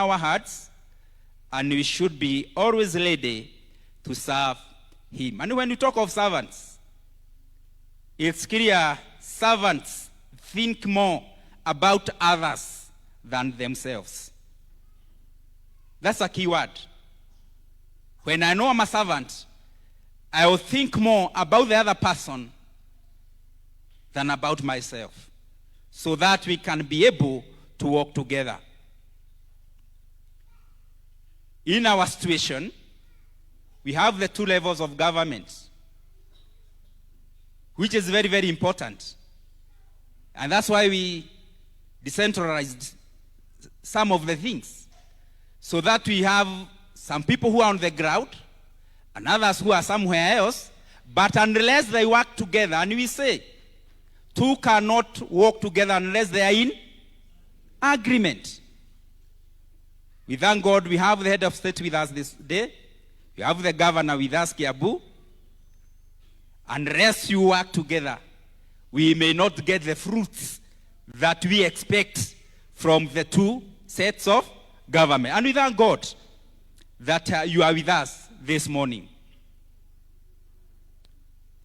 our hearts, and we should be always ready to serve him. And when you talk of servants, it's clear servants think more about others than themselves. That's a key word. When I know I'm a servant, I will think more about the other person than about myself, so that we can be able to work together. In our situation, we have the two levels of government, which is very, very important. And that's why we decentralized some of the things, so that we have some people who are on the ground and others who are somewhere else. But unless they work together, and we say, two cannot work together unless they are in agreement. We thank God we have the head of state with us this day. We have the governor with us, Kiambu. Unless you work together, we may not get the fruits that we expect from the two sets of government. And we thank God that you are with us this morning.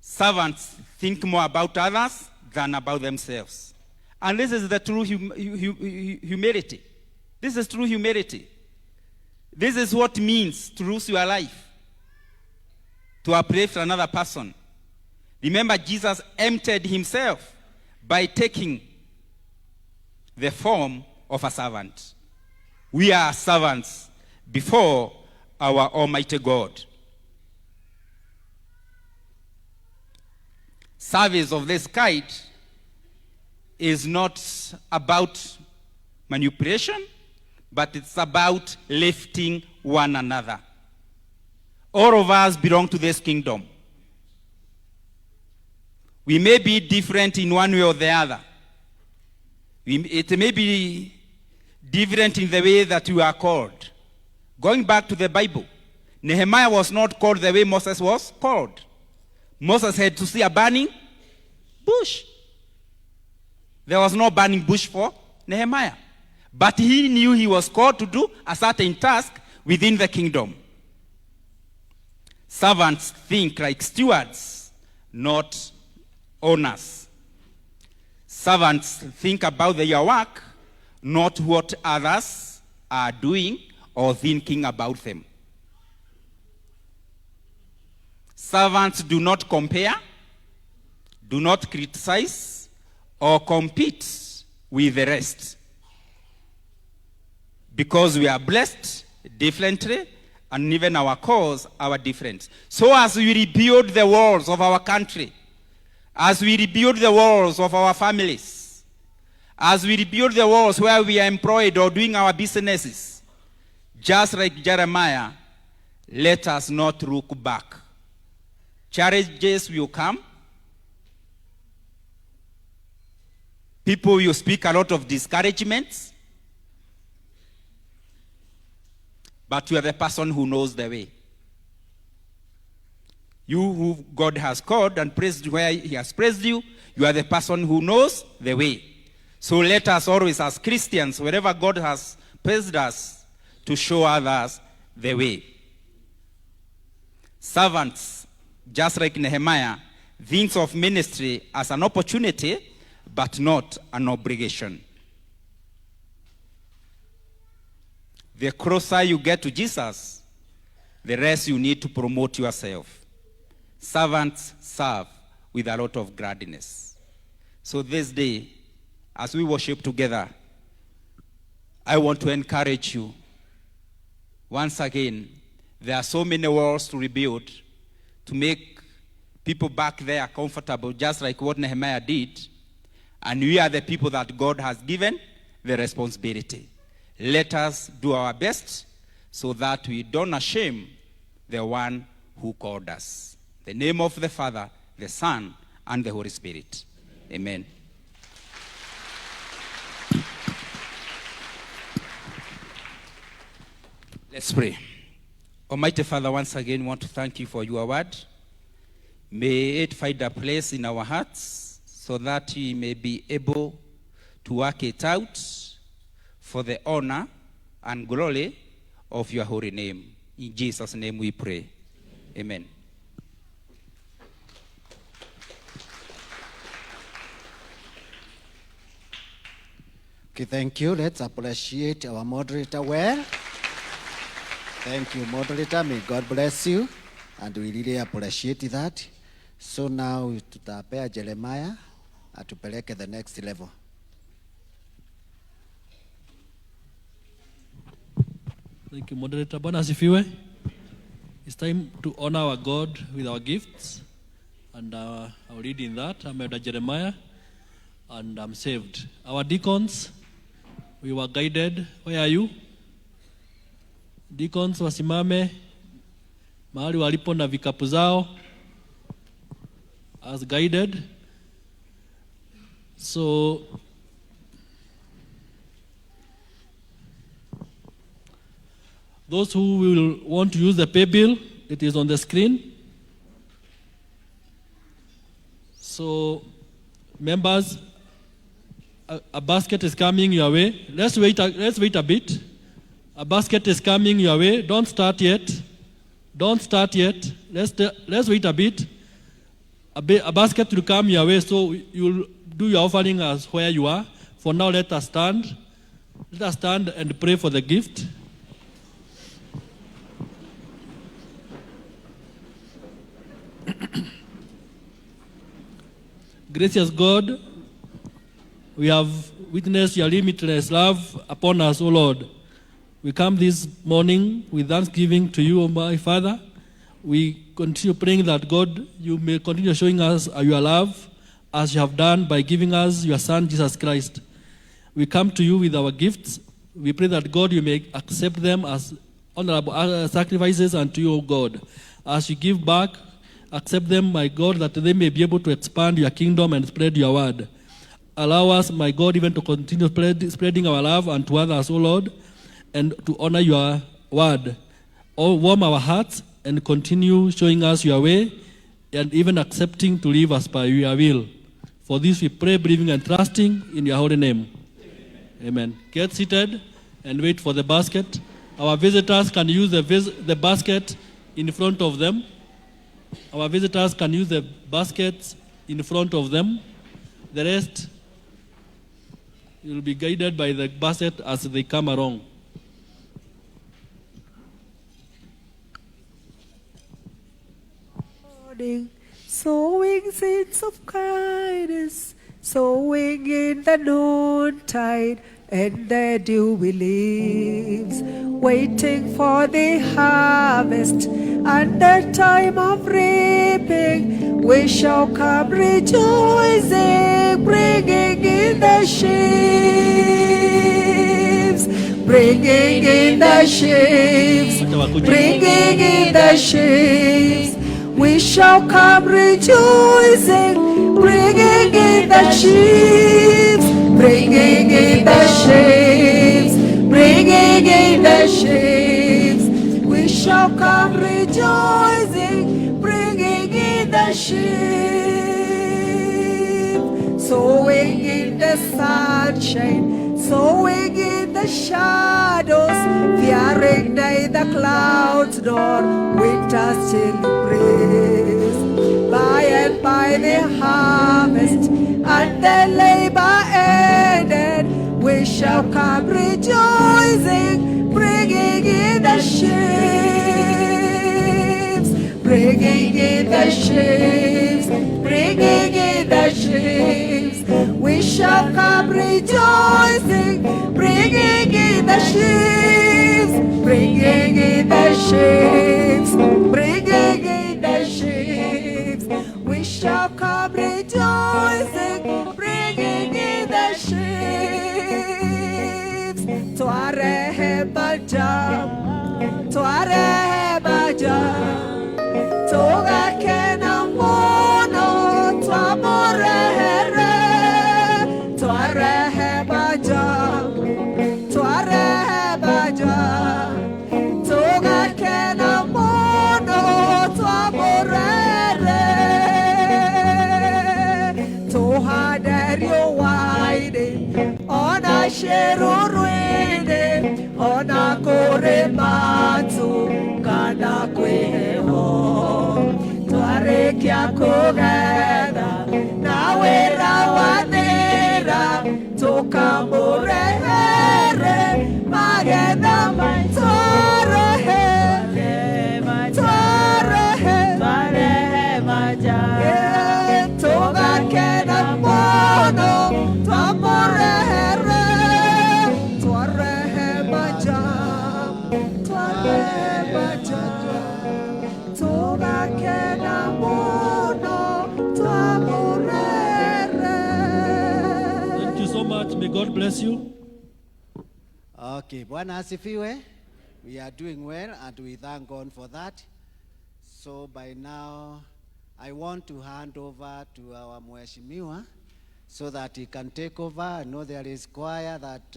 Servants think more about others than about themselves. And this is the true humility. This is true humility. This is what it means to lose your life, to uplift another person. Remember, Jesus emptied himself by taking the form of a servant. We are servants before our Almighty God. Service of this kind is not about manipulation, but it's about lifting one another. All of us belong to this kingdom. We may be different in one way or the other. It may be different in the way that we are called. Going back to the Bible, Nehemiah was not called the way Moses was called. Moses had to see a burning bush. There was no burning bush for Nehemiah. But he knew he was called to do a certain task within the kingdom. Servants think like stewards, not owners. Servants think about their work, not what others are doing or thinking about them. Servants do not compare, do not criticize, or compete with the rest. Because we are blessed differently, and even our cause are different. So as we rebuild the walls of our country, as we rebuild the walls of our families, as we rebuild the walls where we are employed or doing our businesses, just like Jeremiah, let us not look back. Challenges will come. People will speak a lot of discouragements. But you are the person who knows the way. You who God has called and praised where he has praised you, you are the person who knows the way. So let us always, as Christians, wherever God has praised us, to show others the way. Servants, just like Nehemiah, thinks of ministry as an opportunity, but not an obligation. The closer you get to Jesus, the less you need to promote yourself. Servants serve with a lot of gladness. So this day, as we worship together, I want to encourage you. Once again, there are so many walls to rebuild, to make people back there comfortable, just like what Nehemiah did. And we are the people that God has given the responsibility. Let us do our best so that we don't shame the one who called us. In the name of the Father, the Son, and the Holy Spirit. Amen. Let's pray. Almighty Father, once again, we want to thank you for your word. May it find a place in our hearts so that we may be able to work it out for the honor and glory of your holy name. In Jesus' name we pray. Amen. Okay, thank you. Let's appreciate our moderator well. Thank you, moderator. May God bless you. And we really appreciate that. So now tutapea Jeremiah atupeleke the next level. Thank you, moderator. Bwana asifiwe. It's time to honor our God with our gifts. And I'll read in that. I'm Elder Jeremiah. And I'm saved. Our deacons, we were guided. Where are you? Deacons wasimame mahali walipo na vikapu zao as guided. So those who will want to use the pay bill, it is on the screen. So members, a basket is coming your way. Let's wait a bit. A basket is coming your way. Don't start yet. Don't start yet. Let's wait a bit. A basket will come your way, so you'll do your offering as where you are. For now, let us stand. Let us stand and pray for the gift. Gracious God, we have witnessed your limitless love upon us, O Lord. We come this morning with thanksgiving to you, O my Father. We continue praying that, God, you may continue showing us your love as you have done by giving us your Son, Jesus Christ. We come to you with our gifts. We pray that, God, you may accept them as honorable sacrifices unto you, O God. As you give back, accept them, my God, that they may be able to expand your kingdom and spread your word. Allow us, my God, even to continue spreading our love unto others, O Lord, and to honor your word. Warm our hearts and continue showing us your way and even accepting to live as per your will. For this we pray, believing and trusting in your holy name. Amen. Get seated and wait for the basket. Our visitors can use the basket in front of them. Our visitors can use the baskets in front of them. The rest will be guided by the basket as they come along. Sowing seeds of kindness, sowing in the noontide and the dewy leaves, waiting for the harvest and the time of reaping. We shall come rejoicing, bringing in the sheaves, bringing in the sheaves, bringing in the sheaves. We shall come rejoicing, bringing in the sheaves, bringing in the sheaves, bringing in the sheaves. We shall come rejoicing, bringing in the sheaves. Sowing in the sunshine, sowing in the shadows, fearing neither clouds nor winter's chilly breeze. By and by the harvest and the labor ended, we shall come rejoicing, bringing in the sheaves, bringing in the sheaves, bringing in the sheaves. We shall come rejoicing, bringing in the sheaves, bringing in the sheaves, bringing in the sheaves. We shall come rejoicing, bringing in the sheaves. Twarehema jam, twarehema jam, togakena mono, twamorehere, twarehema jam, twarehema jam, togakena mono, twamorehere, tohaderio waide, ona sherurwide, ona kore matu kana kweho twarekia kugetha na wira wathira tukamurehere magetha maitorehe twarehe maja tugakena muno twamurehere twarehe maja tugakena muno twamurehere. Thank you so much. May God bless you. Okay, Bwana asifiwe. We are doing well and we thank God for that. So by now, I want to hand over to our Mheshimiwa so that he can take over. I know there is choir that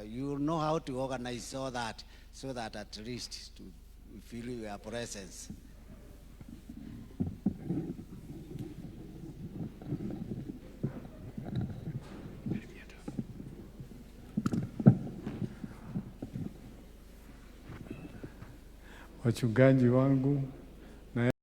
you know how to organize all that so that at least to feel your presence. Wachungaji wangu